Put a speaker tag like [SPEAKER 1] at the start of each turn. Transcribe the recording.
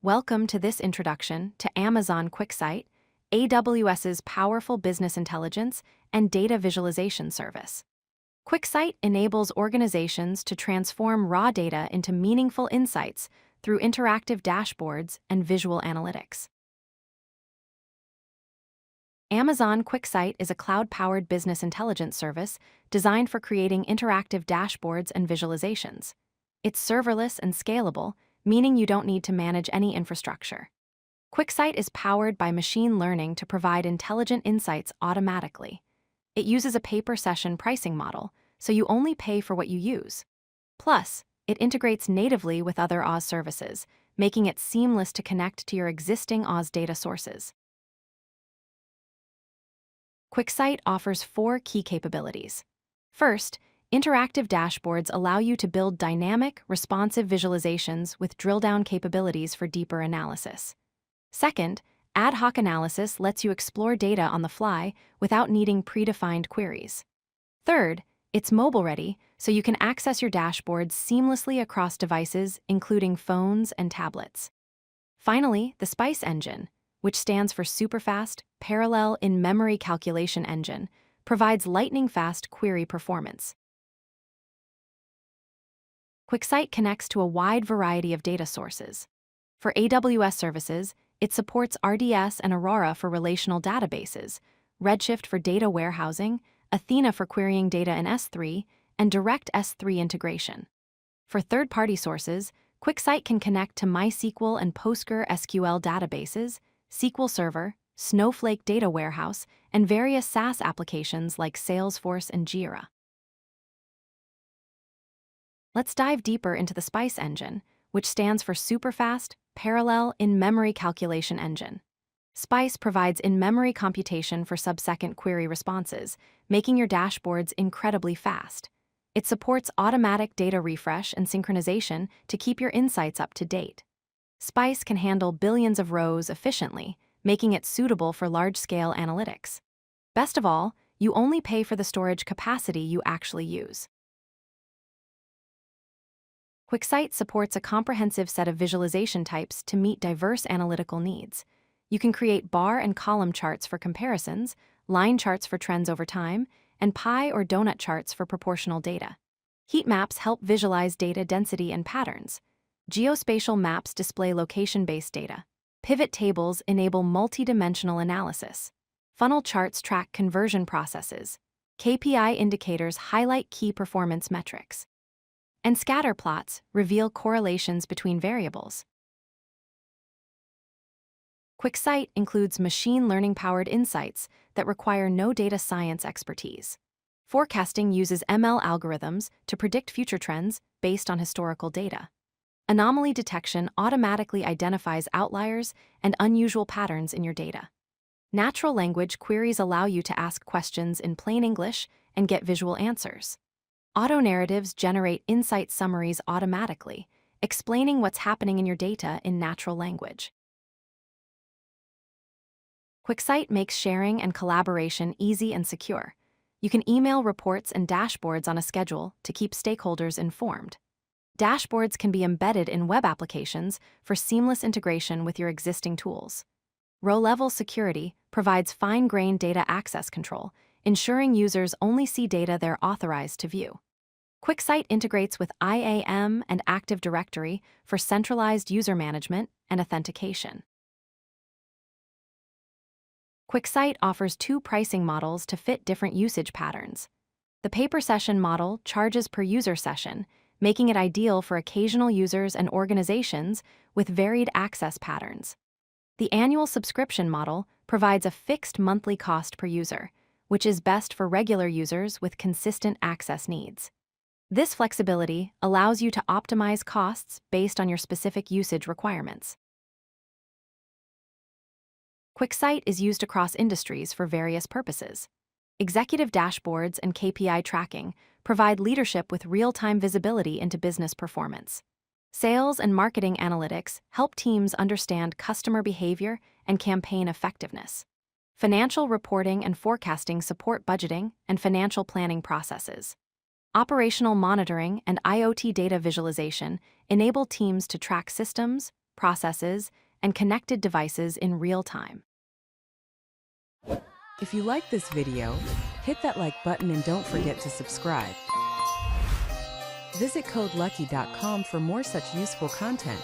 [SPEAKER 1] Welcome to this introduction to Amazon QuickSight, AWS's powerful business intelligence and data visualization service. QuickSight enables organizations to transform raw data into meaningful insights through interactive dashboards and visual analytics. Amazon QuickSight is a cloud-powered business intelligence service designed for creating interactive dashboards and visualizations. It's serverless and scalable, meaning you don't need to manage any infrastructure. QuickSight is powered by machine learning to provide intelligent insights automatically. It uses a pay-per-session pricing model, so you only pay for what you use. Plus, it integrates natively with other AWS services, making it seamless to connect to your existing AWS data sources. QuickSight offers 4 key capabilities. First, interactive dashboards allow you to build dynamic, responsive visualizations with drill-down capabilities for deeper analysis. Second, ad hoc analysis lets you explore data on the fly without needing predefined queries. Third, it's mobile-ready, so you can access your dashboards seamlessly across devices, including phones and tablets. Finally, the SPICE engine, which stands for Superfast Parallel In-Memory Calculation Engine, provides lightning-fast query performance. QuickSight connects to a wide variety of data sources. For AWS services, it supports RDS and Aurora for relational databases, Redshift for data warehousing, Athena for querying data in S3, and direct S3 integration. For third-party sources, QuickSight can connect to MySQL and PostgreSQL databases, SQL Server, Snowflake Data Warehouse, and various SaaS applications like Salesforce and Jira. Let's dive deeper into the SPICE engine, which stands for Superfast Parallel In-Memory Calculation Engine. SPICE provides in-memory computation for sub-second query responses, making your dashboards incredibly fast. It supports automatic data refresh and synchronization to keep your insights up to date. SPICE can handle billions of rows efficiently, making it suitable for large-scale analytics. Best of all, you only pay for the storage capacity you actually use. QuickSight supports a comprehensive set of visualization types to meet diverse analytical needs. You can create bar and column charts for comparisons, line charts for trends over time, and pie or donut charts for proportional data. Heat maps help visualize data density and patterns. Geospatial maps display location-based data. Pivot tables enable multi-dimensional analysis. Funnel charts track conversion processes. KPI indicators highlight key performance metrics. And scatter plots reveal correlations between variables. QuickSight includes machine learning-powered insights that require no data science expertise. Forecasting uses ML algorithms to predict future trends based on historical data. Anomaly detection automatically identifies outliers and unusual patterns in your data. Natural language queries allow you to ask questions in plain English and get visual answers. Auto-narratives generate insight summaries automatically, explaining what's happening in your data in natural language. QuickSight makes sharing and collaboration easy and secure. You can email reports and dashboards on a schedule to keep stakeholders informed. Dashboards can be embedded in web applications for seamless integration with your existing tools. Row-level security provides fine-grained data access control, ensuring users only see data they're authorized to view. QuickSight integrates with IAM and Active Directory for centralized user management and authentication. QuickSight offers 2 pricing models to fit different usage patterns. The pay-per-session model charges per user session, making it ideal for occasional users and organizations with varied access patterns. The annual subscription model provides a fixed monthly cost per user, which is best for regular users with consistent access needs. This flexibility allows you to optimize costs based on your specific usage requirements. QuickSight is used across industries for various purposes. Executive dashboards and KPI tracking provide leadership with real-time visibility into business performance. Sales and marketing analytics help teams understand customer behavior and campaign effectiveness. Financial reporting and forecasting support budgeting and financial planning processes. Operational monitoring and IoT data visualization enable teams to track systems, processes, and connected devices in real time.
[SPEAKER 2] If you like this video, hit that like button and don't forget to subscribe. Visit codelucky.com for more such useful content.